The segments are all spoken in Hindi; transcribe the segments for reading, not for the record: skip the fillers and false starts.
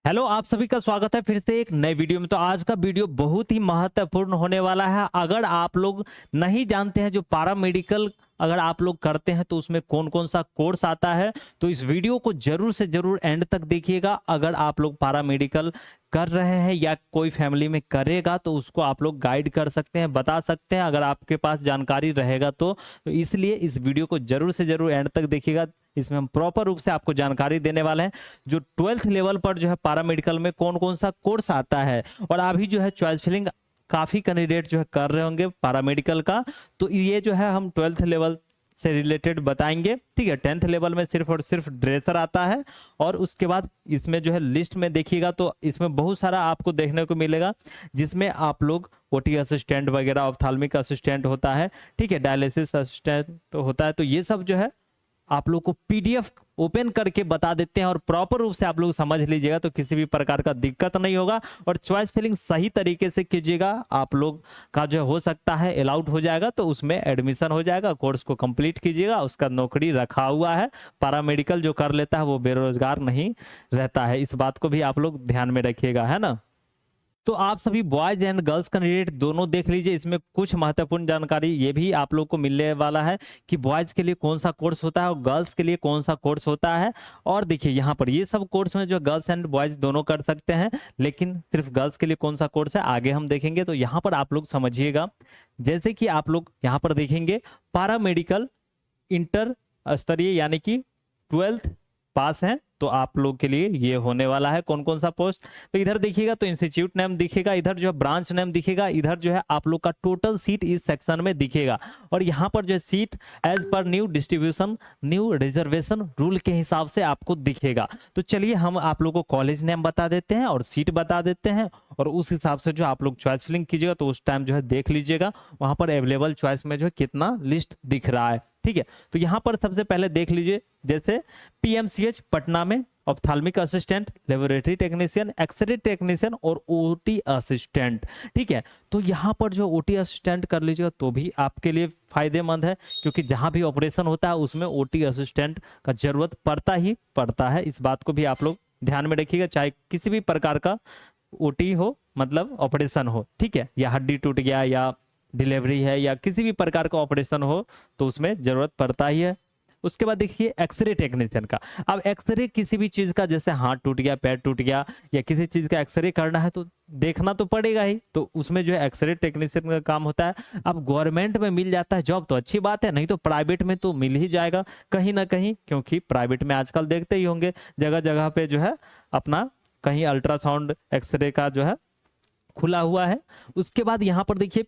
हेलो, आप सभी का स्वागत है फिर से एक नए वीडियो में। तो आज का वीडियो बहुत ही महत्वपूर्ण होने वाला है। अगर आप लोग नहीं जानते हैं जो पैरामेडिकल अगर आप लोग करते हैं तो उसमें कौन कौन सा कोर्स आता है, तो इस वीडियो को जरूर से जरूर एंड तक देखिएगा। अगर आप लोग पैरामेडिकल कर रहे हैं या कोई फैमिली में करेगा तो उसको आप लोग गाइड कर सकते हैं, बता सकते हैं अगर आपके पास जानकारी रहेगा तो इसलिए इस वीडियो को जरूर से जरूर एंड तक देखिएगा। इसमें हम प्रॉपर रूप से आपको जानकारी देने वाले हैं जो 12th लेवल पर जो है पैरामेडिकल में कौन कौन सा कोर्स आता है। और अभी जो है चॉइस फिलिंग काफी कैंडिडेट जो है कर रहे होंगे पैरामेडिकल का, तो ये जो है हम 12th लेवल से रिलेटेड बताएंगे। ठीक है, 10th लेवल में सिर्फ और सिर्फ ड्रेसर आता है। और उसके बाद इसमें जो है लिस्ट में देखिएगा तो इसमें बहुत सारा आपको देखने को मिलेगा, जिसमें आप लोग ओटी असिस्टेंट वगैरह, ऑप्थाल्मिक असिस्टेंट होता है, ठीक है, डायलिसिस असिस्टेंट होता है। तो ये सब जो है आप लोग को पीडीएफ ओपन करके बता देते हैं और प्रॉपर रूप से आप लोग समझ लीजिएगा तो किसी भी प्रकार का दिक्कत नहीं होगा। और चॉइस फिलिंग सही तरीके से कीजिएगा, आप लोग का जो हो सकता है अलाउड हो जाएगा तो उसमें एडमिशन हो जाएगा। कोर्स को कंप्लीट कीजिएगा, उसका नौकरी रखा हुआ है। पैरामेडिकल जो कर लेता है वो बेरोजगार नहीं रहता है, इस बात को भी आप लोग ध्यान में रखिएगा, है ना। तो आप सभी बॉयज एंड गर्ल्स कैंडिडेट दोनों देख लीजिए, इसमें कुछ महत्वपूर्ण जानकारी ये भी आप लोग को मिलने वाला है कि बॉयज के लिए कौन सा कोर्स होता है और गर्ल्स के लिए कौन सा कोर्स होता है। और देखिए यहाँ पर ये सब कोर्स में जो गर्ल्स एंड बॉयज दोनों कर सकते हैं, लेकिन सिर्फ गर्ल्स के लिए कौन सा कोर्स है आगे हम देखेंगे। तो यहाँ पर आप लोग समझिएगा, जैसे कि आप लोग यहाँ पर देखेंगे पैरामेडिकल इंटर स्तरीय यानी कि 12th पास है तो आप लोग के लिए ये होने वाला है कौन कौन सा पोस्ट। तो इधर देखिएगा तो इंस्टीट्यूट नेम दिखेगा, इधर जो है ब्रांच नेम दिखेगा, इधर जो है आप लोग का टोटल सीट इस सेक्शन में दिखेगा। और यहाँ पर जो है seat as per new distribution new reservation rule के हिसाब से आपको दिखेगा। तो चलिए हम आप लोग को कॉलेज नेम बता देते हैं और सीट बता देते हैं, और उस हिसाब से जो आप लोग चॉइस फिलिंग कीजिएगा तो उस टाइम जो है देख लीजिएगा वहां पर अवेलेबल चॉइस में जो है कितना लिस्ट दिख रहा है। ठीक है, तो यहाँ पर सबसे पहले देख लीजिए, जैसे पीएमसीएच पटना में ophthalmic assistant, laboratory technician, X ray technician और ओटी असिस्टेंट। ठीक है, तो यहाँ पर जो ओटी असिस्टेंट कर लीजिएगा तो भी आपके लिए फायदेमंद है, क्योंकि जहां भी ऑपरेशन होता है उसमें ओटी असिस्टेंट का जरूरत पड़ता ही पड़ता है। इस बात को भी आप लोग ध्यान में रखिएगा, चाहे किसी भी प्रकार का ओटी हो, मतलब ऑपरेशन हो, ठीक है, या हड्डी टूट गया या डिलीवरी है या किसी भी प्रकार का ऑपरेशन हो तो उसमें जरूरत पड़ता ही है। उसके बाद देखिए एक्सरे टेक्नीशियन का। अब एक्सरे किसी भी चीज का, जैसे हाथ टूट गया, पैर टूट गया या किसी चीज का एक्सरे करना है तो देखना तो पड़ेगा ही, तो उसमें जो है एक्सरे टेक्नीशियन का काम होता है। अब गवर्नमेंट में मिल जाता है जॉब तो अच्छी बात है, नहीं तो प्राइवेट में तो मिल ही जाएगा कहीं ना कहीं, क्योंकि प्राइवेट में आजकल देखते ही होंगे जगह जगह पे जो है अपना कहीं अल्ट्रासाउंड एक्सरे का जो है खुला हुआ है। उसके बाद यहाँ पर देखिए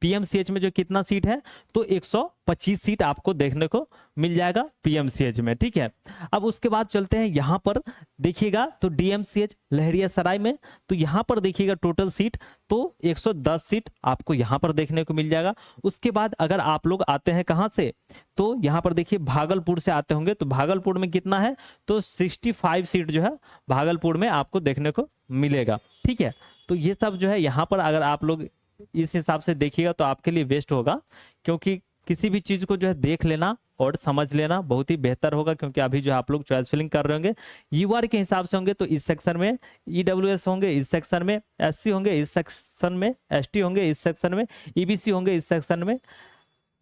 पीएमसीएच में जो कितना सीट है, तो 125 सीट आपको देखने को मिल जाएगा पीएमसीएच में। ठीक है, अब उसके बाद चलते हैं यहाँ पर देखिएगा तो डीएमसीएच लहरियासराय में, तो यहाँ पर देखिएगा टोटल सीट तो 110 सीट आपको यहाँ पर देखने को मिल जाएगा। उसके बाद अगर आप लोग आते हैं कहाँ से, तो यहाँ पर देखिए भागलपुर से आते होंगे, तो भागलपुर में कितना है, तो 65 सीट जो है भागलपुर में आपको देखने को मिलेगा। ठीक है, तो ये सब जो है यहाँ पर अगर आप लोग इस हिसाब से देखिएगा तो आपके लिए बेस्ट होगा, क्योंकि किसी भी चीज को जो है देख लेना और समझ लेना बहुत ही बेहतर होगा। क्योंकि अभी जो आप लोग चॉइस फिलिंग कर रहे होंगे यूआर के हिसाब से होंगे, तो इस सेक्शन में ईडब्ल्यूएस होंगे, इस सेक्शन में एससी होंगे, इस सेक्शन में एसटी होंगे, इस सेक्शन में ईबीसी होंगे, इस सेक्शन में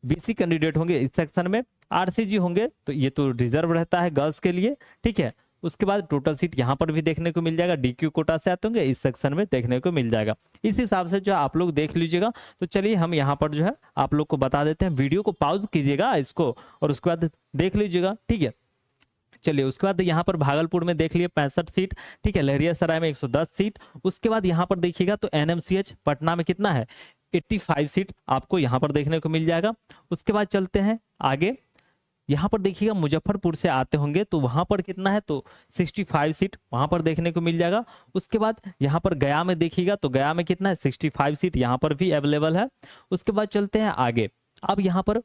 बीसी कैंडिडेट होंगे, इस सेक्शन में आरसीजी होंगे, तो ये तो रिजर्व रहता है गर्ल्स के लिए। ठीक है, उसके बाद टोटल सीट यहाँ पर भी देखने को मिल जाएगा, डीक्यू कोटा से आते होंगे, इस सेक्शन में देखने को मिल जाएगा। इस हिसाब से जो आप लोग देख लीजिएगा। तो चलिए हम यहाँ पर जो है आप लोग को बता देते हैं, वीडियो को पॉज कीजिएगा इसको और उसके बाद देख लीजिएगा। ठीक है, चलिए उसके बाद यहाँ पर भागलपुर में देख लिए 65 सीट, ठीक है, लहरियासराय में 110 सीट। उसके बाद यहाँ पर देखिएगा तो एनएमसीएच पटना में कितना है, 85 सीट आपको यहाँ पर देखने को मिल जाएगा। उसके बाद चलते हैं आगे, यहाँ पर देखिएगा मुजफ्फरपुर से आते होंगे तो वहां पर कितना है, तो 65 सीट वहां पर देखने को मिल जाएगा। उसके बाद यहाँ पर गया में देखिएगा तो गया में कितना है, 65 सीट यहाँ पर भी अवेलेबल है। उसके बाद चलते हैं आगे, अब यहाँ पर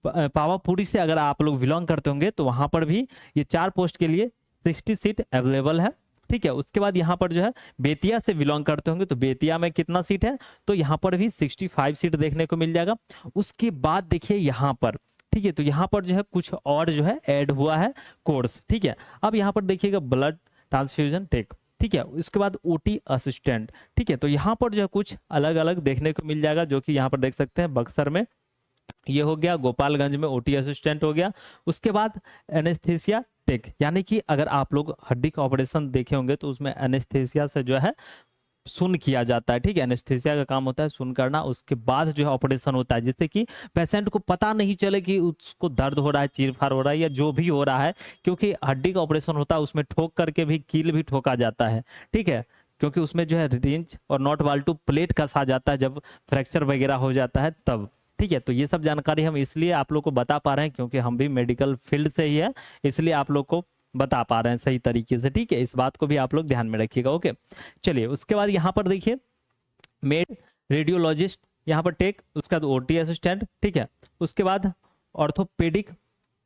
पावापुरी से अगर आप लोग बिलोंग करते होंगे तो वहां पर भी ये 4 पोस्ट के लिए 60 सीट अवेलेबल है। ठीक है, उसके बाद यहाँ पर जो है बेतिया से बिलोंग करते होंगे तो बेतिया में कितना सीट है, तो यहाँ पर भी 65 सीट देखने को मिल जाएगा। उसके बाद देखिए यहाँ पर, ठीक है, तो यहाँ पर जो है कुछ और जो है ऐड हुआ है कोर्स। ठीक है, अब यहाँ पर देखिएगा ब्लड ट्रांसफ्यूजन टेक, ठीक है। उसके बाद ओटी असिस्टेंट, ठीक है। तो यहाँ पर जो है कुछ अलग अलग देखने को मिल जाएगा, जो कि यहाँ पर देख सकते हैं बक्सर में ये हो गया, गोपालगंज में ओटी असिस्टेंट हो गया। उसके बाद एनेस्थीसिया टेक, यानी कि अगर आप लोग हड्डी का ऑपरेशन देखे होंगे तो उसमें एनेस्थीसिया से जो है सुन किया जाता है, ठीक है। एनेस्थीसिया का काम होता है सुन करना, उसके बाद जो है ऑपरेशन होता है, जिससे कि पेशेंट को पता नहीं चले कि उसको दर्द हो रहा है, चीरफाड़ हो रहा है या जो भी हो रहा है, क्योंकि हड्डी का ऑपरेशन होता है उसमें ठोक करके भी कील भी ठोका जाता है, ठीक है। क्योंकि उसमें जो है रिंच और नॉट वाल्टू प्लेट कसा जाता है जब फ्रैक्चर वगैरह हो जाता है तब, ठीक है। तो ये सब जानकारी हम इसलिए आप लोग को बता पा रहे हैं क्योंकि हम भी मेडिकल फील्ड से ही है, इसलिए आप लोग को बता पा रहे हैं सही तरीके से, ठीक है। इस बात को भी आप लोग ध्यान में रखिएगा, ओके। चलिए उसके बाद यहाँ पर देखिए मेड रेडियोलॉजिस्ट यहाँ पर टेक, उसके बाद ओटी असिस्टेंट, ठीक है। उसके बाद ऑर्थोपेडिक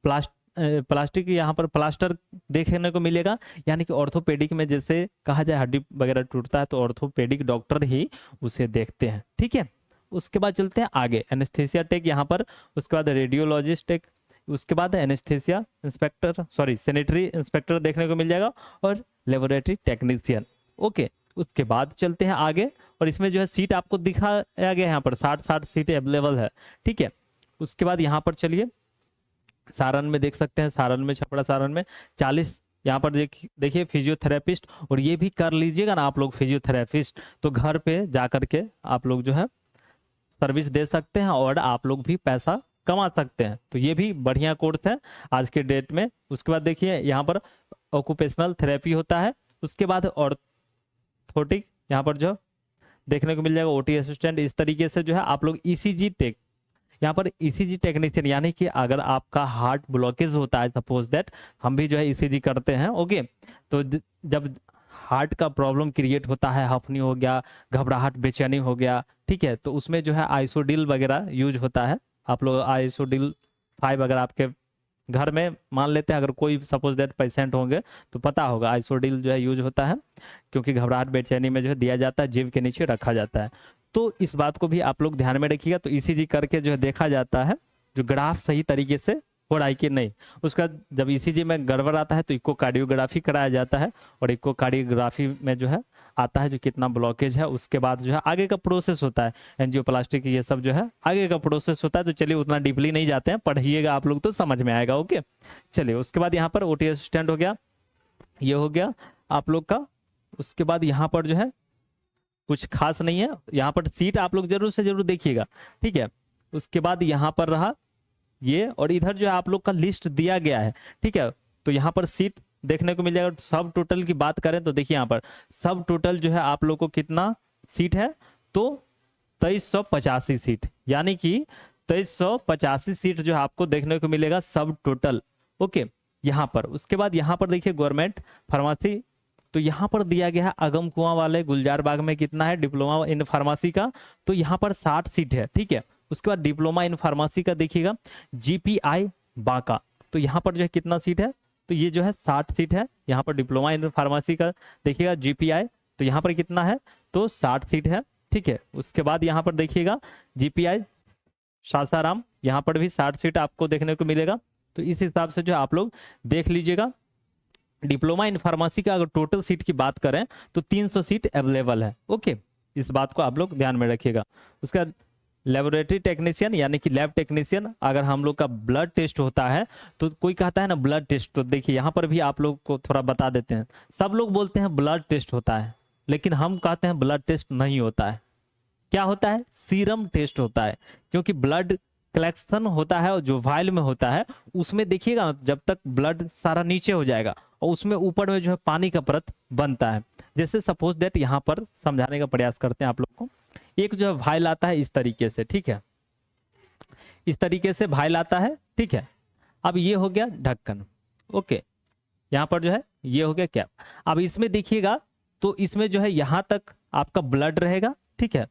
प्लास्टिक यहाँ पर प्लास्टर देखने को मिलेगा, यानी कि ऑर्थोपेडिक में जैसे कहा जाए हड्डी वगैरह टूटता है तो ऑर्थोपेडिक डॉक्टर ही उसे देखते हैं, ठीक है। उसके बाद चलते हैं आगे, एनेस्थीसिया टेक यहाँ पर, उसके बाद रेडियोलॉजिस्ट टेक, उसके बाद एनेस्थीसिया इंस्पेक्टर सैनिटरी इंस्पेक्टर देखने को मिल जाएगा और लेबोरेटरी टेक्नीशियन, ओके। उसके बाद चलते हैं आगे, और इसमें जो है सीट आपको दिखाया गया है यहाँ पर 60 सीटें अवेलेबल है, ठीक है। उसके बाद यहाँ पर चलिए सारण में देख सकते हैं, सारण में छपरा सारण में 40 यहाँ पर देखिए फिजियोथेरेपिस्ट, और ये भी कर लीजिएगा ना आप लोग फिजियोथेरेपिस्ट, तो घर पे जा करके आप लोग जो है सर्विस दे सकते हैं और आप लोग भी पैसा कमा सकते हैं, तो ये भी बढ़िया कोर्स है आज के डेट में। उसके बाद देखिए यहाँ पर ऑक्यूपेशनल थेरेपी होता है, उसके बाद ऑर्थोटिक यहाँ पर जो देखने को मिल जाएगा, ओटी असिस्टेंट। इस तरीके से जो है आप लोग ईसीजी टेक, यहाँ पर ईसीजी टेक्नीशियन, यानी कि अगर आपका हार्ट ब्लॉकेज होता है, सपोज दैट हम भी जो है ईसीजी करते हैं, ओके। तो जब हार्ट का प्रॉब्लम क्रिएट होता है, हफनी हो गया, घबराहट बेचैनी हो गया, ठीक है, तो उसमें जो है आइसोडिल वगैरह यूज होता है। आप लोग आइसोडिल 5 अगर आपके घर में मान लेते हैं, अगर कोई सपोज दैट पेशेंट होंगे तो पता होगा आइसोडिल जो है यूज होता है, क्योंकि घबराहट बेचैनी में जो है दिया जाता है, जीभ के नीचे रखा जाता है। तो इस बात को भी आप लोग ध्यान में रखिएगा। तो ईसीजी करके जो है देखा जाता है जो ग्राफ सही तरीके से हो रहा है कि नहीं। उसका जब ईसीजी में गड़बड़ आता है तो इकोकार्डियोग्राफी कराया जाता है, और इकोकार्डियोग्राफी में जो है आता है जो कितना ब्लॉकेज है, उसके बाद जो है आगे का प्रोसेस होता है एंजियोप्लास्टिक, ये सब जो है आगे का प्रोसेस होता है। तो चलिए उतना डीपली नहीं जाते हैं, पढ़िएगा आप लोग तो समझ में आएगा, ओके। चलिए उसके बाद यहाँ पर ओटी असिस्टेंट हो गया, ये हो गया आप लोग का। उसके बाद यहाँ पर जो है कुछ खास नहीं है, यहाँ पर सीट आप लोग जरूर से जरूर देखिएगा, ठीक है। उसके बाद यहाँ पर रहा ये, और इधर जो है आप लोग का लिस्ट दिया गया है, ठीक है। तो यहाँ पर सीट देखने को मिल जाएगा। सब टोटल की बात करें तो देखिए यहाँ पर सब टोटल जो है आप लोग को कितना सीट है, तो 2385 सीट, यानी कि 2385 सीट जो है आपको देखने को मिलेगा सब टोटल, ओके यहाँ पर। उसके बाद यहाँ पर देखिए गवर्नमेंट फार्मेसी, तो यहाँ पर दिया गया है अगम कुआं वाले गुलजार बाग में कितना है डिप्लोमा इन फार्मेसी का, तो यहाँ पर 60 सीट है, ठीक है। उसके बाद डिप्लोमा इन फार्मेसी का देखिएगा जीपीआई बांका, तो यहाँ पर जो है कितना सीट है, तो ये जो है 60 सीट है। यहाँ पर डिप्लोमा इन फार्मेसी का देखिएगा जीपीआई, तो यहाँ पर कितना है, तो 60 सीट है, ठीक है। उसके बाद यहाँ पर देखिएगा जीपीआई सासाराम, यहाँ पर भी 60 सीट आपको देखने को मिलेगा। तो इस हिसाब से जो आप लोग देख लीजिएगा। डिप्लोमा इन फार्मेसी का अगर टोटल सीट की बात करें तो 300 सीट अवेलेबल है, ओके। इस बात को आप लोग ध्यान में रखिएगा। उसका लेबोरेटरी टेक्नीशियन यानी कि लैब टेक्नीशियन, अगर हम लोग का ब्लड टेस्ट होता है तो कोई कहता है ना ब्लड टेस्ट, तो देखिए यहाँ पर भी आप लोग को थोड़ा बता देते हैं। सब लोग बोलते हैं ब्लड टेस्ट होता है, लेकिन हम कहते हैं ब्लड टेस्ट नहीं होता है। क्या होता है, सीरम टेस्ट होता है, क्योंकि ब्लड कलेक्शन होता है और जो वायल में होता है उसमें देखिएगा जब तक ब्लड सारा नीचे हो जाएगा और उसमें ऊपर में जो है पानी का परत बनता है। जैसे सपोज दैट यहाँ पर समझाने का प्रयास करते हैं आप लोग को। एक जो है वायल आता है इस तरीके से, ठीक है, इस तरीके से वायल आता है, ठीक है। अब ये हो गया ढक्कन, ओके, यहाँ पर जो है ये हो गया कैप। अब इसमें देखिएगा तो इसमें जो है यहाँ तक आपका ब्लड रहेगा, ठीक है,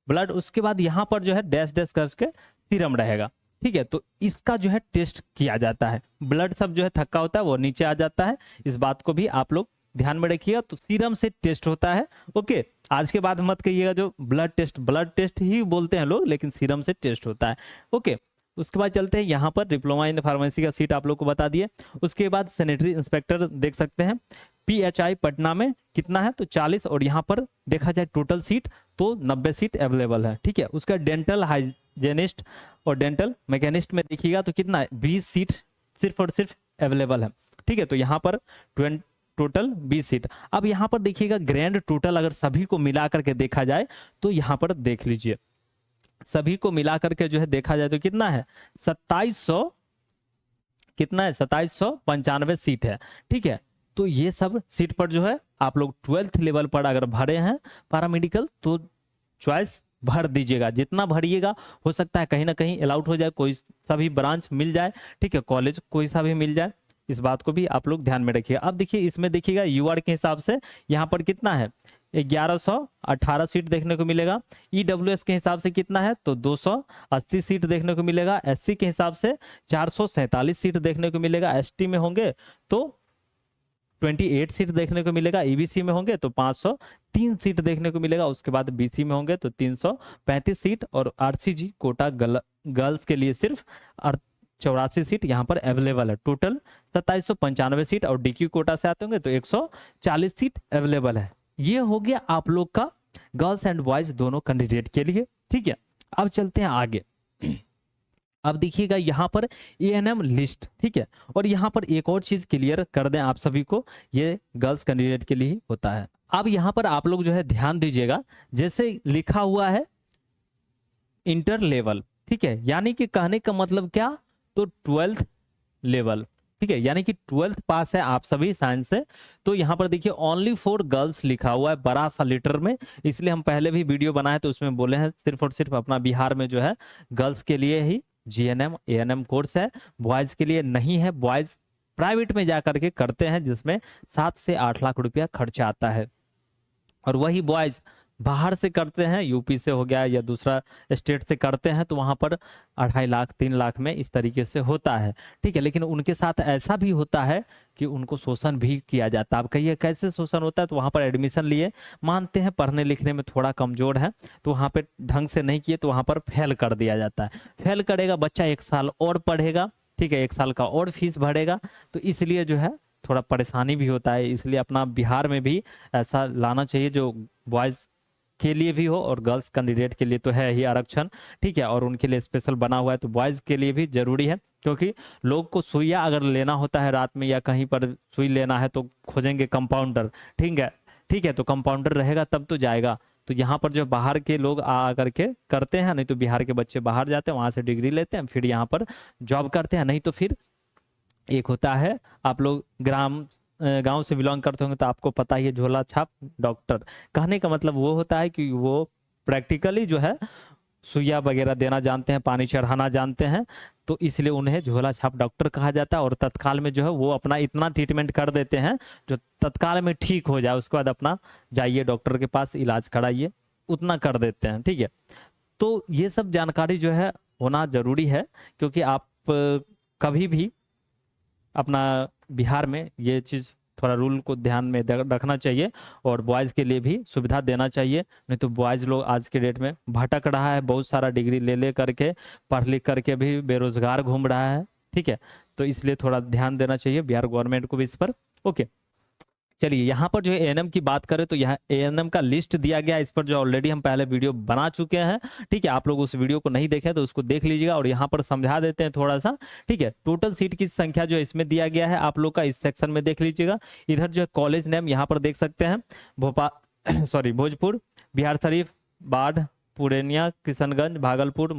ब्लड। उसके बाद यहाँ पर जो है डैश डैश करके सीरम रहेगा, ठीक है। तो इसका जो है टेस्ट किया जाता है। ब्लड सब जो है थक्का होता है वो नीचे आ जाता है, इस बात को भी आप लोग ध्यान में रखिएगा। तो सीरम से टेस्ट होता है, ओके। आज के बाद मत कहिएगा जो ब्लड टेस्ट ही बोलते हैं लोग, लेकिन सीरम से टेस्ट होता है, ओके। उसके बाद चलते हैं यहाँ पर डिप्लोमा इन फार्मेसी का सीट आप लोग को बता दिए। उसके बाद सैनिटरी इंस्पेक्टर देख सकते हैं, PHI पटना में कितना है तो 40, और यहाँ पर देखा जाए टोटल सीट तो 90 सीट अवेलेबल है। ठीक है, उसका डेंटल हाइजेनिस्ट और डेंटल मैकेनिस्ट में देखिएगा तो कितना है 20 सीट सिर्फ और सिर्फ अवेलेबल है। ठीक है, तो यहाँ पर टोटल 20 सीट। अब यहाँ पर देखिएगा ग्रैंड टोटल अगर सभी को मिला करके देखा जाए तो यहाँ पर देख लीजिए, सभी को मिला करके जो है देखा जाए तो कितना है 2700, कितना है 2795 सीट है। ठीक है, तो ये सब सीट पर जो है आप लोग 12th लेवल पर अगर भरे हैं पैरामेडिकल तो चॉइस भर दीजिएगा, जितना भरिएगा हो सकता है कहीं ना कहीं अलाउट हो जाए, कोई सा भी ब्रांच मिल जाए। ठीक है, कॉलेज कोई सा भी मिल जाए, इस बात को भी आप लोग ध्यान में रखिएगा। अब देखिए इसमें देखिएगा यूआर के हिसाब से यहाँ पर कितना है 1118 सीट देखने को मिलेगा। ईडब्ल्यूएस के हिसाब से कितना है तो 280 सीट देखने को मिलेगा। एससी के हिसाब से 447 सीट देखने को मिलेगा। एसटी में होंगे तो 28 सीट देखने को मिलेगा। ईबीसी में होंगे तो 503 सीट देखने को मिलेगा। उसके बाद बीसी में होंगे तो 335 सीट, और आरसीजी कोटा गर्ल्स के लिए सिर्फ 84 सीट यहाँ पर अवेलेबल है। टोटल 2795 सीट, और डीक्यू कोटा से आते होंगे तो 140 सीट अवेलेबल है। ये हो गया आप लोग का गर्ल्स एंड बॉयज दोनों कैंडिडेट के लिए। ठीक है, अब चलते हैं आगे। अब देखिएगा यहाँ पर एएनएम लिस्ट। ठीक है, और यहाँ पर एक और चीज क्लियर कर दें आप सभी को, ये गर्ल्स कैंडिडेट के लिए ही होता है। अब यहाँ पर आप लोग जो है ध्यान दीजिएगा, जैसे लिखा हुआ है इंटर लेवल। ठीक है, यानी कि कहने का मतलब क्या तो 12th लेवल। ठीक है, यानी कि 12th पास है आप सभी साइंस से। तो यहाँ पर देखिए ओनली फॉर गर्ल्स लिखा हुआ है बड़ा सा लेटर में, इसलिए हम पहले भी वीडियो बनाए तो उसमें बोले हैं सिर्फ और सिर्फ अपना बिहार में जो है गर्ल्स के लिए ही जीएनएम एएनएम कोर्स है, बॉयज के लिए नहीं है। बॉयज प्राइवेट में जा करके करते हैं जिसमें 7 से 8 लाख रुपया खर्चा आता है, और वही बॉयज बाहर से करते हैं, यूपी से हो गया या दूसरा स्टेट से करते हैं तो वहां पर 2.5 लाख 3 लाख में इस तरीके से होता है। ठीक है, लेकिन उनके साथ ऐसा भी होता है कि उनको शोषण भी किया जाता है। आप कहिए कैसे शोषण होता है, तो वहां पर एडमिशन लिए, मानते हैं पढ़ने लिखने में थोड़ा कमजोर है तो वहां पे ढंग से नहीं किए तो वहां पर फेल कर दिया जाता है। फेल करेगा बच्चा 1 साल और पढ़ेगा। ठीक है, 1 साल का और फीस भरेगा, तो इसलिए जो है थोड़ा परेशानी भी होता है। इसलिए अपना बिहार में भी ऐसा लाना चाहिए जो बॉयज के लिए भी हो, और गर्ल्स कैंडिडेट के लिए तो है ही आरक्षण। ठीक है, और उनके लिए स्पेशल बना हुआ है, तो बॉयज के लिए भी जरूरी है, क्योंकि लोग को सुइया अगर लेना होता है रात में या कहीं पर सुई लेना है तो खोजेंगे कंपाउंडर। ठीक है, ठीक है, तो कंपाउंडर रहेगा तब तो जाएगा। तो यहाँ पर जो बाहर के लोग आ करके करते हैं, नहीं तो बिहार के बच्चे बाहर जाते हैं, वहां से डिग्री लेते हैं, फिर यहाँ पर जॉब करते हैं। नहीं तो फिर एक होता है, आप लोग गांव से बिलोंग करते होंगे तो आपको पता ही है, झोला छाप डॉक्टर। कहने का मतलब वो होता है कि वो प्रैक्टिकली जो है सुइया वगैरह देना जानते हैं, पानी चढ़ाना जानते हैं, तो इसलिए उन्हें झोला छाप डॉक्टर कहा जाता है। और तत्काल में जो है वो अपना इतना ट्रीटमेंट कर देते हैं जो तत्काल में ठीक हो जाए, उसके बाद अपना जाइए डॉक्टर के पास इलाज कराइए, उतना कर देते हैं। ठीक है, तो ये सब जानकारी जो है होना जरूरी है, क्योंकि आप कभी भी अपना बिहार में ये चीज़ थोड़ा रूल को ध्यान में रखना चाहिए, और बॉयज़ के लिए भी सुविधा देना चाहिए। नहीं तो बॉयज़ लोग आज के डेट में भटक रहा है, बहुत सारा डिग्री ले करके पढ़ लिख करके भी बेरोजगार घूम रहा है। ठीक है, तो इसलिए थोड़ा ध्यान देना चाहिए बिहार गवर्नमेंट को भी इस पर। ओके, चलिए यहाँ पर जो है एएनएम की बात करें तो यहाँ एएनएम का लिस्ट दिया गया है, इस पर जो ऑलरेडी हम पहले वीडियो बना चुके हैं। ठीक है, आप लोग उस वीडियो को नहीं देखे तो उसको देख लीजिएगा, और यहाँ पर समझा देते हैं थोड़ा सा। ठीक है, टोटल सीट की संख्या जो इसमें दिया गया है आप लोग का इस सेक्शन में देख लीजिएगा। इधर जो है कॉलेज नेम यहाँ पर देख सकते हैं, भोजपुर, बिहार शरीफ, बाढ़, पूर्णिया, किशनगंज, भागलपुर,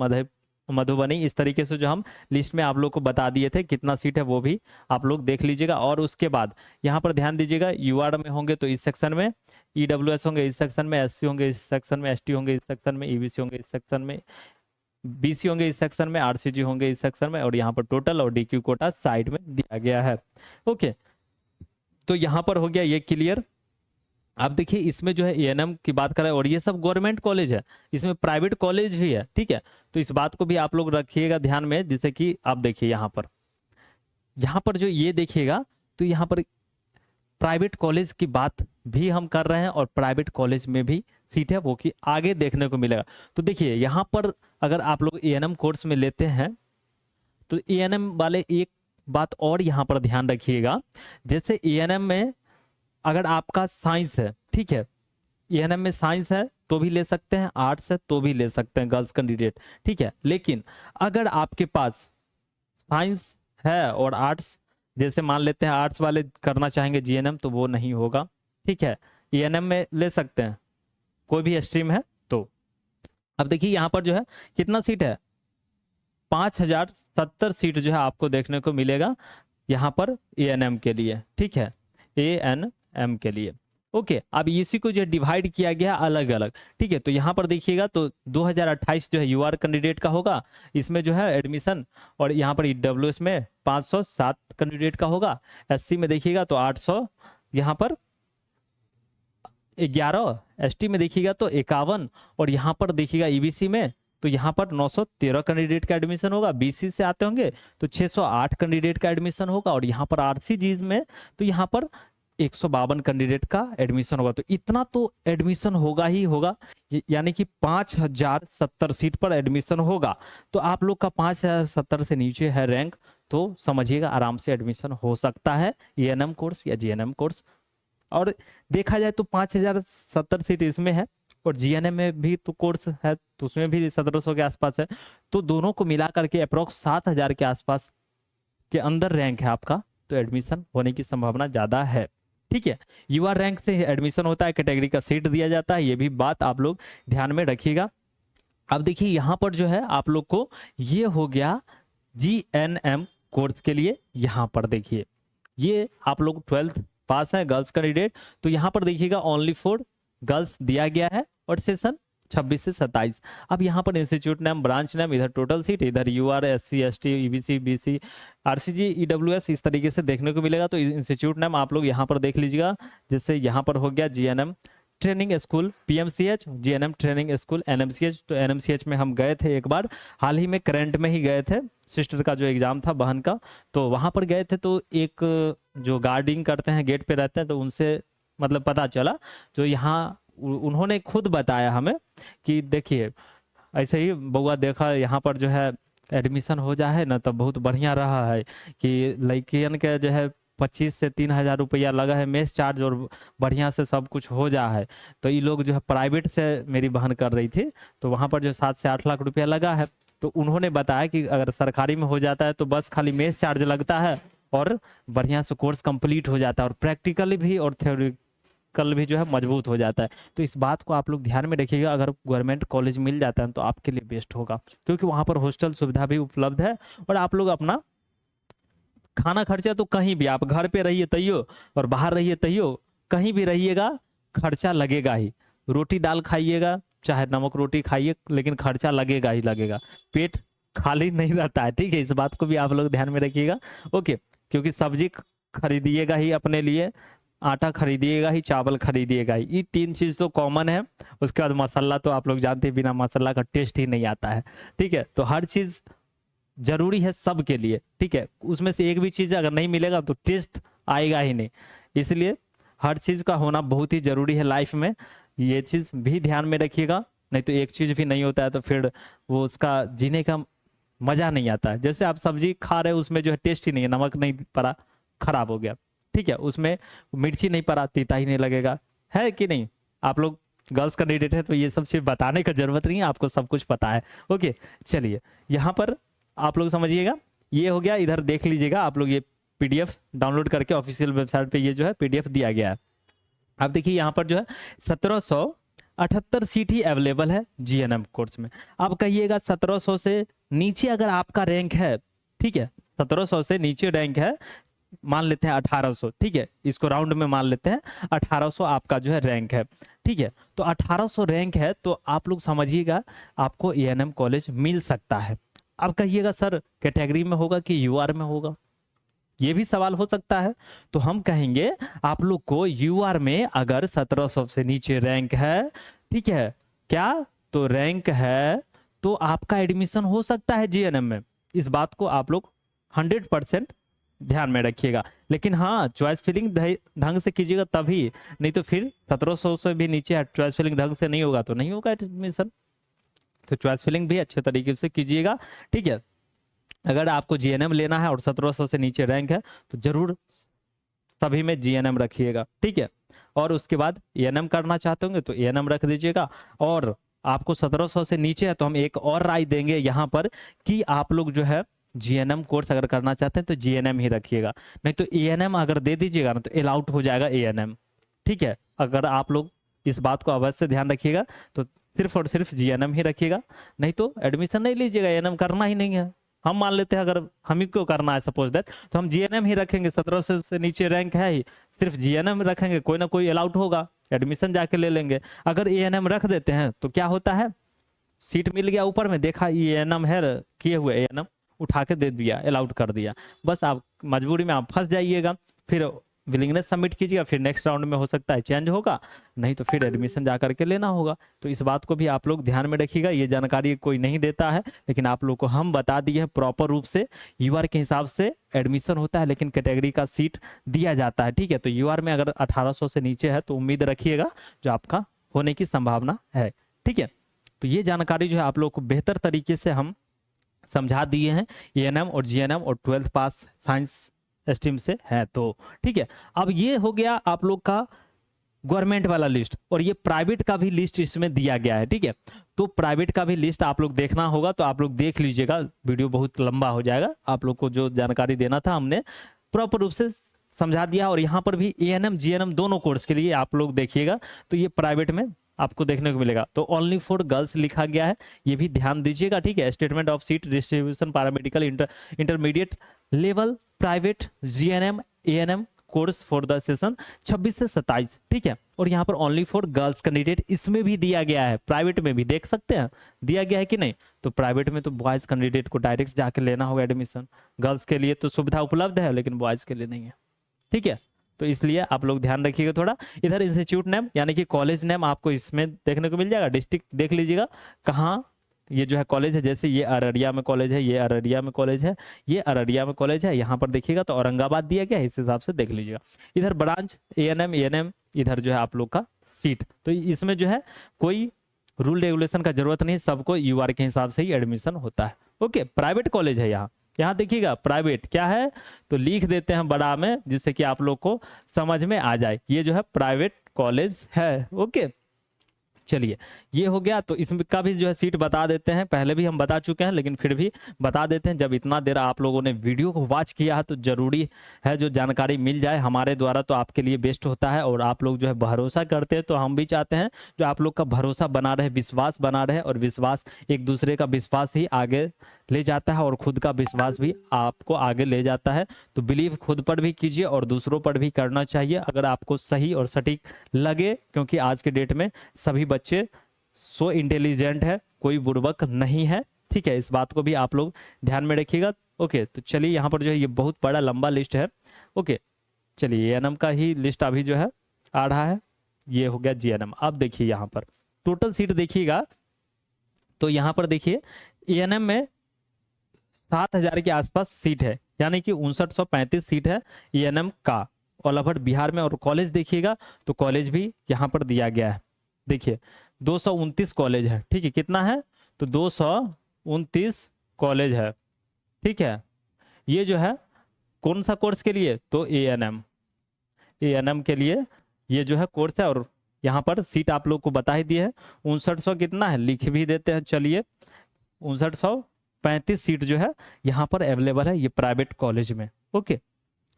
मधुबनी, इस तरीके से जो हम लिस्ट में आप लोग को बता दिए थे कितना सीट है वो भी आप लोग देख लीजिएगा। और उसके बाद यहाँ पर ध्यान दीजिएगा, यूआर में होंगे तो इस सेक्शन में, ईडब्ल्यूएस होंगे इस सेक्शन में, एससी होंगे इस सेक्शन में, एसटी होंगे इस सेक्शन में, ईबीसी होंगे इस सेक्शन में, बीसी होंगे इस सेक्शन में, आरसीजी होंगे इस सेक्शन में, और यहाँ पर टोटल और डीक्यू कोटा साइड में दिया गया है। ओके, तो यहाँ पर हो गया ये क्लियर। अब देखिए इसमें जो है एएनएम की बात करें, और ये सब गवर्नमेंट कॉलेज है, इसमें प्राइवेट कॉलेज भी है। ठीक है, तो इस बात को भी आप लोग रखिएगा ध्यान में, जैसे कि आप देखिए यहाँ पर जो ये देखिएगा तो यहाँ पर प्राइवेट कॉलेज की बात भी हम कर रहे हैं, और प्राइवेट कॉलेज में भी सीट है वो कि आगे देखने को मिलेगा। तो देखिए यहाँ पर अगर आप लोग एएनएम कोर्स में लेते हैं तो एएनएम वाले एक बात और यहाँ पर ध्यान रखिएगा, जैसे एएनएम में अगर आपका साइंस है, ठीक है, एएनएम में साइंस है तो भी ले सकते हैं, आर्ट्स है तो भी ले सकते हैं गर्ल्स कैंडिडेट, ठीक है। लेकिन अगर आपके पास साइंस है और आर्ट्स, जैसे मान लेते हैं आर्ट्स वाले करना चाहेंगे जीएनएम, तो वो नहीं होगा, ठीक है। एएनएम में ले सकते हैं कोई भी स्ट्रीम है तो। अब देखिए यहाँ पर जो है कितना सीट है, 5070 सीट जो है आपको देखने को मिलेगा यहाँ पर एएनएम के लिए, ठीक है, एएनएम के लिए। ओके, अब इसी को जो डिवाइड किया गया अलग अलग, ठीक है। तो यहाँ पर देखिएगा तो 2028 जो है यूआर कैंडिडेट का होगा, इसमें जो है एडमिशन, और यहाँ पर ईडब्ल्यूएस में 507 कैंडिडेट का होगा, एससी में देखिएगा तो 800, यहाँ पर 11, एसटी में देखिएगा तो 51, और यहाँ पर देखिएगा ईबीसी में तो यहाँ पर 913 कैंडिडेट का एडमिशन होगा, बीसी से आते होंगे तो 608 कैंडिडेट का एडमिशन होगा, और यहाँ पर आरसीजीज में तो यहाँ पर 152 कैंडिडेट का एडमिशन होगा। तो इतना तो एडमिशन होगा ही होगा, यानी कि 5070 सीट पर एडमिशन होगा। तो आप लोग का 5070 से नीचे है रैंक तो समझिएगा आराम से एडमिशन हो सकता है एएनएम कोर्स या जीएनएम कोर्स। और देखा जाए तो 5070 सीट इसमें है, और जीएनएम में भी तो कोर्स है तो उसमें भी 1700 के आसपास है, तो दोनों को मिला करके अप्रोक्स 7000 के आसपास के अंदर रैंक है आपका, तो एडमिशन होने की संभावना ज्यादा है, ठीक है। युवा रैंक से एडमिशन होता है, कैटेगरी का सीट दिया जाता है, ये भी बात आप लोग ध्यान में रखिएगा। अब देखिए यहाँ पर जो है आप लोग को ये हो गया जीएनएम कोर्स के लिए। यहाँ पर देखिए ये आप लोग 12th पास है गर्ल्स कैंडिडेट, तो यहाँ पर देखिएगा ओनली फॉर गर्ल्स दिया गया है, और सेशन 26 से 27। अब यहाँ पर इंस्टीट्यूट नेम, ब्रांच नेम, इधर टोटल सीट, इधर UR, SC, ST, EBC, BC, RCG, EWS, इस तरीके से देखने को मिलेगा। तो इंस्टीट्यूट नेम आप लोग यहाँ पर देख लीजिएगा, जैसे यहाँ पर हो गया GNM training school PMCH, GNM training school NMCH. तो एनएमसीएच में हम गए थे एक बार, हाल ही में करंट में ही गए थे, सिस्टर का जो एग्जाम था बहन का, तो वहां पर गए थे। तो एक जो गार्डिंग करते हैं गेट पे रहते हैं, तो उनसे मतलब पता चला, जो यहाँ उन्होंने खुद बताया हमें कि देखिए ऐसे ही बउआ देखा यहाँ पर जो है एडमिशन हो जाए ना तो बहुत बढ़िया रहा है, कि लड़कियन के जो है 25 से 3000 रुपया लगा है मेस चार्ज, और बढ़िया से सब कुछ हो जा है। तो ये लोग जो है प्राइवेट से मेरी बहन कर रही थी, तो वहाँ पर जो 7 से 8 लाख रुपया लगा है। तो उन्होंने बताया कि अगर सरकारी में हो जाता है तो बस खाली मेस चार्ज लगता है, और बढ़िया से कोर्स कंप्लीट हो जाता है, और प्रैक्टिकली भी और थ्योरिकल भी जो है मजबूत हो जाता है। तो इस बात को आप लोग ध्यान में रखिएगा, अगर गवर्नमेंट कॉलेज मिल जाता है तो आपके लिए बेस्ट होगा, क्योंकि वहाँ पर हॉस्टल सुविधा भी उपलब्ध है, और आप लोग अपना खाना खर्चा तो कहीं भी, आप घर पे रहिए तैयो और बाहर रहिए तैयो, कहीं भी रहिएगा खर्चा लगेगा ही। रोटी दाल खाइएगा चाहे नमक रोटी खाइए, लेकिन खर्चा लगेगा ही लगेगा, पेट खाली नहीं रहता है, ठीक है। इस बात को भी आप लोग ध्यान में रखिएगा, ओके। क्योंकि सब्जी खरीदिएगा ही अपने लिए, आटा खरीदिएगा ही, चावल खरीदिएगा ही, ये 3 चीज तो कॉमन है। उसके बाद मसाला तो आप लोग जानते हैं, बिना मसाला का टेस्ट ही नहीं आता है, ठीक है। तो हर चीज जरूरी है सबके लिए, ठीक है। उसमें से एक भी चीज अगर नहीं मिलेगा तो टेस्ट आएगा ही नहीं, इसलिए हर चीज का होना बहुत ही जरूरी है लाइफ में, ये चीज भी ध्यान में रखिएगा। नहीं तो एक चीज भी नहीं होता है तो फिर वो उसका जीने का मजा नहीं आता है। जैसे आप सब्जी खा रहे हो उसमें जो है टेस्ट ही नहीं है, नमक नहीं पड़ा खराब हो गया, ठीक है। उसमें मिर्ची नहीं पड़ा तीता ही नहीं लगेगा, है कि नहीं। आप लोग गर्ल्स कैंडिडेट है तो ये सब चीज बताने का जरूरत नहीं है, आपको सब कुछ पता है, ओके। चलिए यहाँ पर आप लोग समझिएगा, ये हो गया। इधर देख लीजिएगा आप लोग, ये पीडीएफ डाउनलोड करके ऑफिशियल वेबसाइट पे ये जो है पीडीएफ दिया गया है। अब देखिए यहाँ पर जो है 1778 सीट ही अवेलेबल है जीएनएम कोर्स में। अब कहिएगा 1700 से नीचे अगर आपका रैंक है, ठीक है, 1700 से नीचे रैंक है, मान लेते हैं 1800, ठीक है, इसको राउंड में मान लेते हैं 1800 आपका जो है रैंक है, ठीक है। तो 1800 रैंक है तो आप लोग समझिएगा आपको एएनएम कॉलेज मिल सकता है। अब कहिएगा सर कैटेगरी में होगा कि यूआर में होगा, ये भी सवाल हो सकता है। तो हम कहेंगे आप लोग को यूआर में अगर 1700 से नीचे रैंक है, ठीक है, क्या तो रैंक है तो आपका एडमिशन हो सकता है जीएनएम में। इस बात को आप लोग 100% ध्यान में रखिएगा। लेकिन हाँ, चॉइस फिलिंग ढंग से कीजिएगा तभी, नहीं तो फिर 1700 से भी नीचे चॉइस फिलिंग ढंग से नहीं होगा तो नहीं होगा एडमिशन। तो चॉइस फिलिंग भी अच्छे तरीके से कीजिएगा, ठीक है। अगर आपको जीएनएम लेना है और 1700 से नीचे रैंक है तो जरूर सभी में जीएनएम रखिएगा, ठीक है। और उसके बाद एएनएम करना चाहते होंगे तो एएनएम रख दीजिएगा। और आपको 1700 से नीचे है तो हम एक और राय देंगे यहाँ पर कि आप लोग जो है जीएनएम कोर्स अगर करना चाहते हैं तो जीएनएम ही रखिएगा, नहीं तो एएनएम अगर दे दीजिएगा ना तो एल आउट हो जाएगा एएनएम। ठीक है, अगर आप लोग इस बात को अवश्य ध्यान रखिएगा तो सिर्फ और सिर्फ जीएनएम ही रखिएगा, नहीं तो एडमिशन नहीं लीजिएगा, एएनएम करना ही नहीं है। हम मान लेते हैं अगर हम ही को करना है सपोज दैट, तो हम जीएनएम ही रखेंगे, 1700 से नीचे रैंक है ही, सिर्फ जीएनएम रखेंगे, कोई ना कोई अलाउट होगा, एडमिशन जाके ले लेंगे। अगर एएनएम रख देते हैं तो क्या होता है, सीट मिल गया ऊपर में, देखा एएनएम है किए हुए, एएनएम उठा के दे दिया, अलाउड कर दिया, बस आप मजबूरी में आप फंस जाइएगा। फिर विलिंगनेस सबमिट कीजिएगा, फिर नेक्स्ट राउंड में हो सकता है चेंज होगा, नहीं तो फिर एडमिशन जा करके लेना होगा। तो इस बात को भी आप लोग ध्यान में रखिएगा, ये जानकारी कोई नहीं देता है, लेकिन आप लोग को हम बता दिए हैं प्रॉपर रूप से। यूआर के हिसाब से एडमिशन होता है, लेकिन कैटेगरी का सीट दिया जाता है। ठीक है, तो यूआर में अगर 1800 से नीचे है तो उम्मीद रखिएगा जो आपका होने की संभावना है। ठीक है, तो ये जानकारी जो है आप लोग को बेहतर तरीके से हम समझा दिए हैं, एएनएम और जीएनएम और 12th पास साइंस स्ट्रीम से है तो। ठीक है, अब ये हो गया आप लोग का गवर्नमेंट वाला लिस्ट, और ये प्राइवेट का भी लिस्ट इसमें दिया गया है। ठीक है, तो प्राइवेट का भी लिस्ट आप लोग देखना होगा तो आप लोग देख लीजिएगा, वीडियो बहुत लंबा हो जाएगा। आप लोग को जो जानकारी देना था हमने प्रॉपर रूप से समझा दिया। और यहाँ पर भी एएनएम जीएनएम दोनों कोर्स के लिए आप लोग देखिएगा तो ये प्राइवेट में आपको देखने को मिलेगा, तो ओनली फॉर गर्ल्स लिखा गया है, ये भी ध्यान दीजिएगा। ठीक है, statement of seat distribution paramedical intermediate level private GNM ANM course for the session 26 से 27। ठीक है, और यहाँ पर ओनली फॉर गर्ल्स कैंडिडेट इसमें भी दिया गया है, प्राइवेट में भी देख सकते हैं दिया गया है कि नहीं। तो प्राइवेट में तो बॉयज कैंडिडेट को डायरेक्ट जाके लेना होगा एडमिशन, गर्ल्स के लिए तो सुविधा उपलब्ध है लेकिन बॉयज के लिए नहीं है। ठीक है, तो इसलिए आप लोग ध्यान रखिएगा थोड़ा। इधर इंस्टीट्यूट नेम यानी कि कॉलेज नेम आपको इसमें देखने को मिल जाएगा, डिस्ट्रिक्ट देख लीजिएगा कहाँ ये जो है कॉलेज है, जैसे ये अररिया में कॉलेज है, ये अररिया में कॉलेज है, ये अररिया में कॉलेज है, यहाँ पर देखिएगा तो औरंगाबाद दिया गया है, इस हिसाब से देख लीजिएगा। इधर ब्रांच एएनएम एएनएम, इधर जो है आप लोग का सीट, तो इसमें जो है कोई रूल रेगुलेशन का जरूरत नहीं, सबको यूआर के हिसाब से ही एडमिशन होता है। ओके, प्राइवेट कॉलेज है यहाँ देखिएगा प्राइवेट क्या है तो लिख देते हैं बड़ा में, जिससे कि आप लोग को समझ में आ जाए, ये जो है प्राइवेट कॉलेज है। ओके, चलिए ये हो गया, तो इसका भी जो है सीट बता देते हैं, पहले भी हम बता चुके हैं लेकिन फिर भी बता देते हैं। जब इतना देर आप लोगों ने वीडियो को वॉच किया है तो जरूरी है जो जानकारी मिल जाए हमारे द्वारा तो आपके लिए बेस्ट होता है। और आप लोग जो है भरोसा करते हैं तो हम भी चाहते हैं जो आप लोग का भरोसा बना रहे, विश्वास बना रहे, और विश्वास एक दूसरे का विश्वास ही आगे ले जाता है और खुद का विश्वास भी आपको आगे ले जाता है। तो बिलीव खुद पर भी कीजिए और दूसरों पर भी करना चाहिए अगर आपको सही और सटीक लगे, क्योंकि आज के डेट में सभी बच्चे सो इंटेलिजेंट है, कोई बुड़बक नहीं है। ठीक है, इस बात को भी आप लोग ध्यान में रखिएगा। ओके, तो चलिए यहाँ पर जो है ये बहुत बड़ा लंबा लिस्ट है। ओके, चलिए एएनएम का ही लिस्ट अभी जो है आ रहा है, ये हो गया जीएनएम। अब देखिए यहाँ पर टोटल सीट देखिएगा तो यहाँ पर देखिए एएनएम में 7000 के आसपास सीट है, यानी कि 5935 सीट है एएनएम का ऑल ओवर बिहार में। और कॉलेज देखिएगा तो कॉलेज भी यहाँ पर दिया गया है, देखिए 229 कॉलेज है। ठीक है, कितना है तो 229 कॉलेज है। ठीक है, ये जो है कौन सा कोर्स के लिए तो एएनएम के लिए ये जो है कोर्स है। और यहाँ पर सीट आप लोग को बता ही दिए है, 5900 कितना है लिख भी देते हैं। चलिए 5935 सीट जो है यहाँ पर अवेलेबल है ये प्राइवेट कॉलेज में। ओके,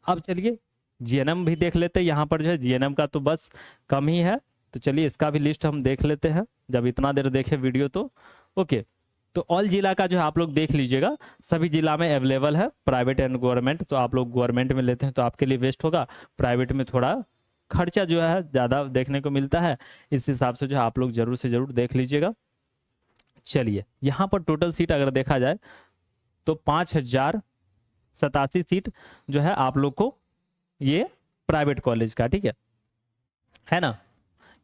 अब चलिए जीएनएम भी देख लेते हैं। यहाँ पर जो है जीएनएम का तो बस कम ही है, तो चलिए इसका भी लिस्ट हम देख लेते हैं जब इतना देर देखे वीडियो तो। ओके, तो ऑल जिला का जो है आप लोग देख लीजिएगा, सभी जिला में अवेलेबल है प्राइवेट एंड गवर्नमेंट। तो आप लोग गवर्नमेंट में लेते हैं तो आपके लिए बेस्ट होगा, प्राइवेट में थोड़ा खर्चा जो है ज़्यादा देखने को मिलता है, इस हिसाब से जो है आप लोग जरूर से जरूर देख लीजिएगा। चलिए यहाँ पर टोटल सीट अगर देखा जाए तो 5087 सीट जो है आप लोग को ये प्राइवेट कॉलेज का, ठीक है ना,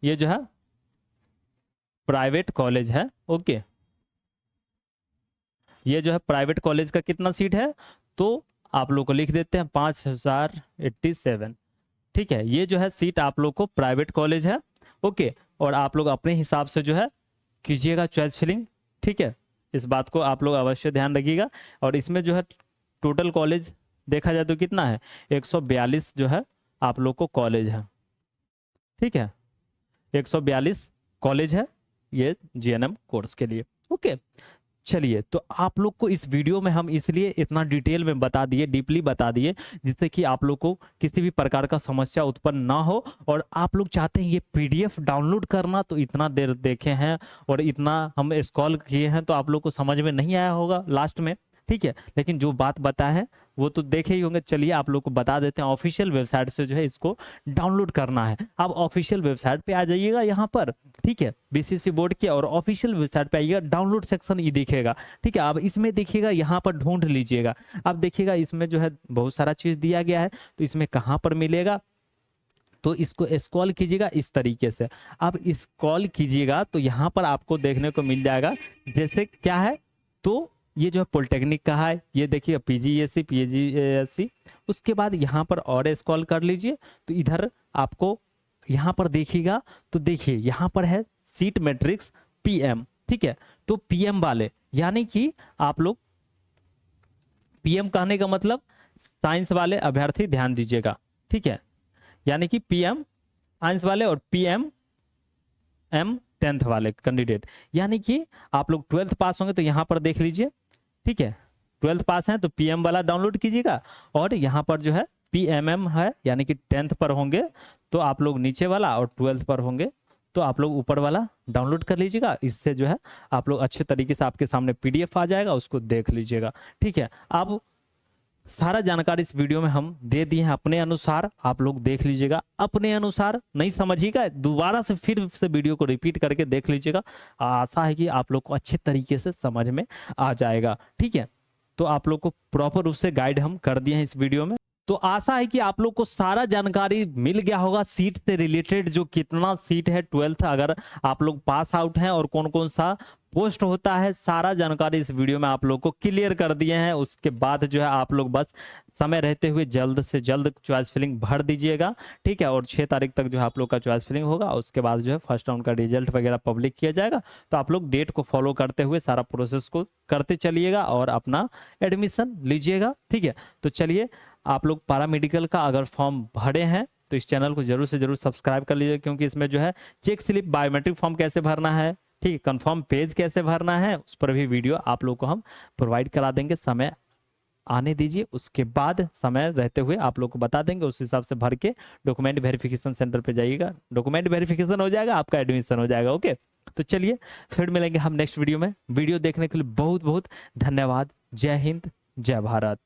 ये जो है प्राइवेट कॉलेज है। ओके, ये जो है प्राइवेट कॉलेज का कितना सीट है तो आप लोग को लिख देते हैं 5087। ठीक है, ये जो है सीट आप लोग को प्राइवेट कॉलेज है। ओके, और आप लोग अपने हिसाब से जो है कीजिएगा चॉइस फिलिंग। ठीक है, इस बात को आप लोग अवश्य ध्यान रखिएगा। और इसमें जो है टोटल कॉलेज देखा जाए तो कितना है 142 जो है आप लोग को कॉलेज है। ठीक है, 142 कॉलेज है ये जीएनएम कोर्स के लिए। ओके, चलिए, तो आप लोग को इस वीडियो में हम इसलिए इतना डिटेल में बता दिए, डीपली बता दिए, जिससे कि आप लोग को किसी भी प्रकार का समस्या उत्पन्न ना हो। और आप लोग चाहते हैं ये पीडीएफ डाउनलोड करना, तो इतना देर देखे हैं और इतना हम स्क्रॉल किए हैं, तो आप लोग को समझ में नहीं आया होगा लास्ट में, ठीक है। लेकिन जो बात बताया है वो तो देखे ही होंगे। चलिए आप लोग को बता देते हैं, ऑफिशियल वेबसाइट से जो है इसको डाउनलोड करना है। आप ऑफिशियल वेबसाइट पे आ जाइएगा यहाँ पर, ठीक है, बीसीसी बोर्ड के, और ऑफिशियल वेबसाइट पे आइएगा, डाउनलोड सेक्शन ये दिखेगा, ठीक है। अब इसमें देखिएगा, यहाँ पर ढूंढ लीजिएगा। अब देखिएगा इसमें जो है बहुत सारा चीज दिया गया है, तो इसमें कहाँ पर मिलेगा, तो इसको स्क्रॉल कीजिएगा इस तरीके से। अब स्क्रॉल कीजिएगा तो यहाँ पर आपको देखने को मिल जाएगा, जैसे क्या है, तो ये जो है पॉलिटेक्निक का है, ये देखिए पीजीएससी, पीजीएससी। उसके बाद यहाँ पर और स्क्रॉल कर लीजिए, तो इधर आपको यहाँ पर देखिएगा, तो देखिए यहाँ पर है सीट मैट्रिक्स पीएम, ठीक है। तो पीएम वाले, यानी कि आप लोग, पीएम कहने का मतलब साइंस वाले अभ्यर्थी ध्यान दीजिएगा, ठीक है, यानी कि पीएम साइंस वाले और पीएम एम 10th वाले कैंडिडेट, यानी कि आप लोग 12th पास होंगे तो यहाँ पर देख लीजिए, ठीक है। 12th पास है तो पीएम वाला डाउनलोड कीजिएगा, और यहाँ पर जो है पीएमएम है, यानी कि 10th पर होंगे तो आप लोग नीचे वाला, और 12th पर होंगे तो आप लोग ऊपर वाला डाउनलोड कर लीजिएगा। इससे जो है आप लोग अच्छे तरीके से, आपके सामने पीडीएफ आ जाएगा, उसको देख लीजिएगा, ठीक है। अब सारा जानकारी इस वीडियो में हम दे दिए हैं अपने अनुसार, आप लोग देख लीजिएगा अपने अनुसार। नहीं समझिएगा, दोबारा से फिर से वीडियो को रिपीट करके देख लीजिएगा। आशा है कि आप लोग को अच्छे तरीके से समझ में आ जाएगा, ठीक है। तो आप लोग को प्रॉपर रूप से गाइड हम कर दिए हैं इस वीडियो में। तो आशा है कि आप लोग को सारा जानकारी मिल गया होगा, सीट से रिलेटेड, जो कितना सीट है 12th अगर आप लोग पास आउट हैं, और कौन कौन सा पोस्ट होता है, सारा जानकारी इस वीडियो में आप लोग को क्लियर कर दिए हैं। उसके बाद जो है आप लोग बस समय रहते हुए जल्द से जल्द चॉइस फिलिंग भर दीजिएगा, ठीक है। और 6 तारीख तक जो है आप लोग का चॉइस फिलिंग होगा, उसके बाद जो है फर्स्ट राउंड का रिजल्ट वगैरह पब्लिक किया जाएगा। तो आप लोग डेट को फॉलो करते हुए सारा प्रोसेस को करते चलिएगा और अपना एडमिशन लीजिएगा, ठीक है। तो चलिए, आप लोग पैरामेडिकल का अगर फॉर्म भरे हैं तो इस चैनल को जरूर से जरूर सब्सक्राइब कर लीजिए, क्योंकि इसमें जो है चेक स्लिप, बायोमेट्रिक फॉर्म कैसे भरना है, ठीक है, कंफर्म पेज कैसे भरना है, उस पर भी वीडियो आप लोग को हम प्रोवाइड करा देंगे। समय आने दीजिए, उसके बाद समय रहते हुए आप लोग को बता देंगे, उस हिसाब से भर के डॉक्यूमेंट वेरिफिकेशन सेंटर पे जाइएगा, डॉक्यूमेंट वेरिफिकेशन हो जाएगा, आपका एडमिशन हो जाएगा। ओके, तो चलिए फिर मिलेंगे हम नेक्स्ट वीडियो में। वीडियो देखने के लिए बहुत बहुत धन्यवाद। जय हिंद, जय भारत।